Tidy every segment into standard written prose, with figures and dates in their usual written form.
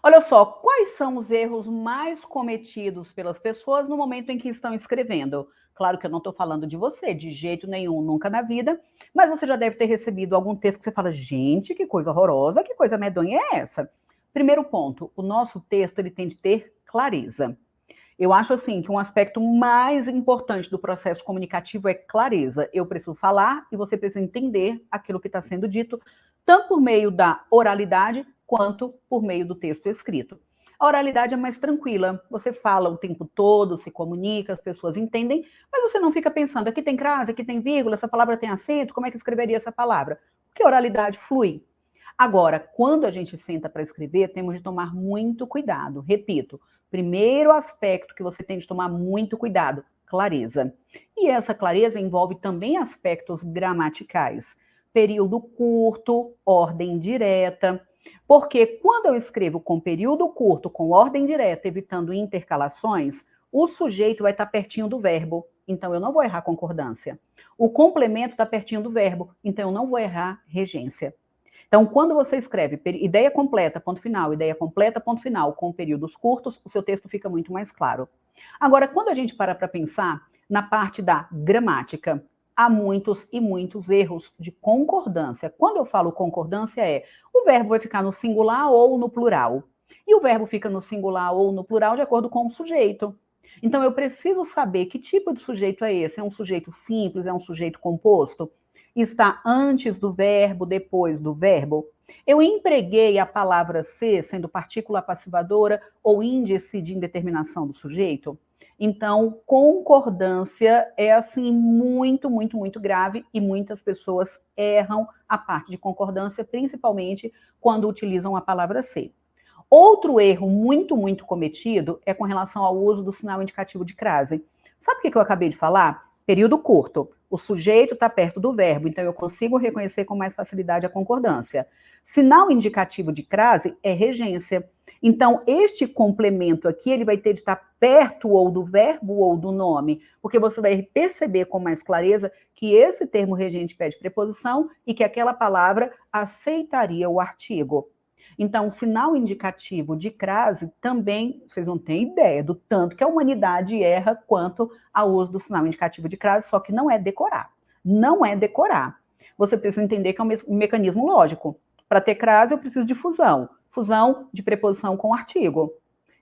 Olha só, quais são os erros mais cometidos pelas pessoas no momento em que estão escrevendo? Claro que eu não estou falando de você, de jeito nenhum, nunca na vida, mas você já deve ter recebido algum texto que você fala, gente, que coisa horrorosa, que coisa medonha é essa? Primeiro ponto, o nosso texto ele tem de ter clareza. Eu acho assim que um aspecto mais importante do processo comunicativo é clareza. Eu preciso falar e você precisa entender aquilo que está sendo dito, tanto por meio da oralidade quanto por meio do texto escrito. A oralidade é mais tranquila, você fala o tempo todo, se comunica, as pessoas entendem, mas você não fica pensando, aqui tem crase, aqui tem vírgula, essa palavra tem acento, como é que escreveria essa palavra? Porque a oralidade flui. Agora, quando a gente senta para escrever, temos de tomar muito cuidado. Repito, primeiro aspecto que você tem de tomar muito cuidado, clareza. E essa clareza envolve também aspectos gramaticais. Período curto, ordem direta. Porque quando eu escrevo com período curto, com ordem direta, evitando intercalações, o sujeito vai estar pertinho do verbo, então eu não vou errar concordância. O complemento está pertinho do verbo, então eu não vou errar regência. Então, quando você escreve ideia completa, ponto final, ideia completa, ponto final, com períodos curtos, o seu texto fica muito mais claro. Agora, quando a gente para pensar na parte da gramática, há muitos e muitos erros de concordância. Quando eu falo concordância o verbo vai ficar no singular ou no plural. E o verbo fica no singular ou no plural de acordo com o sujeito. Então, eu preciso saber que tipo de sujeito é esse. É um sujeito simples? É um sujeito composto? Está antes do verbo, depois do verbo? Eu empreguei a palavra ser, sendo partícula passivadora ou índice de indeterminação do sujeito? Então, concordância é, assim, muito, muito, muito grave e muitas pessoas erram a parte de concordância, principalmente quando utilizam a palavra ser. Outro erro muito, muito cometido é com relação ao uso do sinal indicativo de crase. Sabe o que eu acabei de falar? Período curto. O sujeito está perto do verbo, então eu consigo reconhecer com mais facilidade a concordância. Sinal indicativo de crase é regência. Então, este complemento aqui, ele vai ter de estar perto ou do verbo ou do nome, porque você vai perceber com mais clareza que esse termo regente pede preposição e que aquela palavra aceitaria o artigo. Então, o sinal indicativo de crase também, vocês não têm ideia do tanto que a humanidade erra quanto ao uso do sinal indicativo de crase, só que não é decorar. Não é decorar. Você precisa entender que é um mecanismo lógico. Para ter crase, eu preciso de fusão. Fusão de preposição com artigo.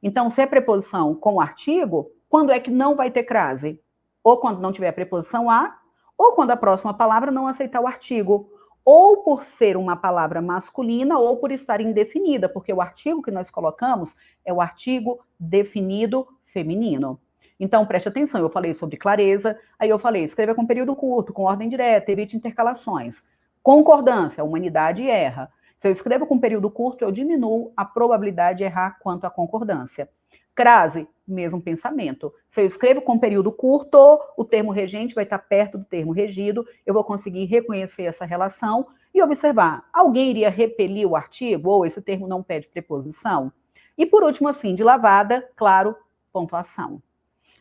Então, se é preposição com artigo, quando é que não vai ter crase? Ou quando não tiver a preposição a, ou quando a próxima palavra não aceitar o artigo, ou por ser uma palavra masculina, ou por estar indefinida, porque o artigo que nós colocamos é o artigo definido feminino. Então, preste atenção, eu falei sobre clareza, aí eu falei, escreva com período curto, com ordem direta, evite intercalações. Concordância, a humanidade erra. Se eu escrevo com período curto, eu diminuo a probabilidade de errar quanto à concordância. Crase, mesmo pensamento. Se eu escrevo com período curto, o termo regente vai estar perto do termo regido, eu vou conseguir reconhecer essa relação e observar, alguém iria repelir o artigo, ou esse termo não pede preposição? E por último, assim, de lavada, claro, pontuação.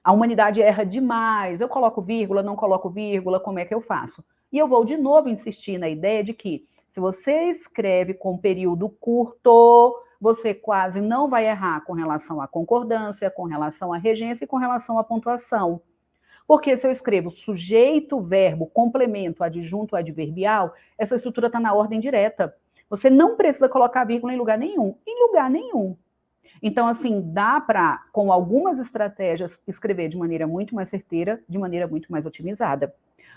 A humanidade erra demais, eu coloco vírgula, não coloco vírgula, como é que eu faço? E eu vou de novo insistir na ideia de que, se você escreve com período curto, você quase não vai errar com relação à concordância, com relação à regência e com relação à pontuação. Porque se eu escrevo sujeito, verbo, complemento, adjunto, adverbial, essa estrutura está na ordem direta. Você não precisa colocar vírgula em lugar nenhum. Em lugar nenhum. Então, assim, dá para, com algumas estratégias, escrever de maneira muito mais certeira, de maneira muito mais otimizada.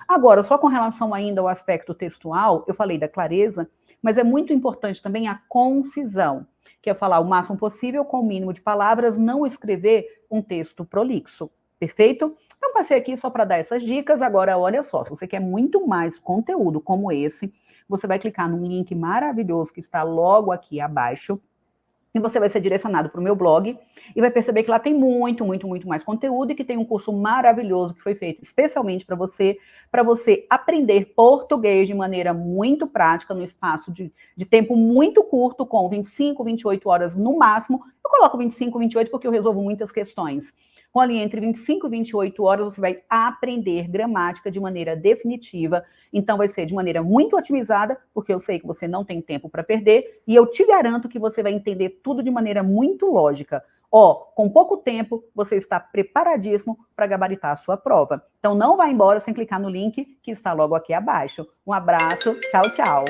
Agora, só com relação ainda ao aspecto textual, eu falei da clareza, mas é muito importante também a concisão, que é falar o máximo possível com o mínimo de palavras, não escrever um texto prolixo. Perfeito? Então, passei aqui só para dar essas dicas. Agora, olha só, se você quer muito mais conteúdo como esse, você vai clicar num link maravilhoso que está logo aqui abaixo, e você vai ser direcionado para o meu blog e vai perceber que lá tem muito, muito, muito mais conteúdo e que tem um curso maravilhoso que foi feito especialmente para você aprender português de maneira muito prática, no espaço de tempo muito curto, com 25, 28 horas no máximo. Eu coloco 25, 28 porque eu resolvo muitas questões. Com ali entre 25 e 28 horas, você vai aprender gramática de maneira definitiva. Então, vai ser de maneira muito otimizada, porque eu sei que você não tem tempo para perder, e eu te garanto que você vai entender tudo de maneira muito lógica. Ó, com pouco tempo, você está preparadíssimo para gabaritar a sua prova. Então, não vá embora sem clicar no link que está logo aqui abaixo. Um abraço, tchau, tchau.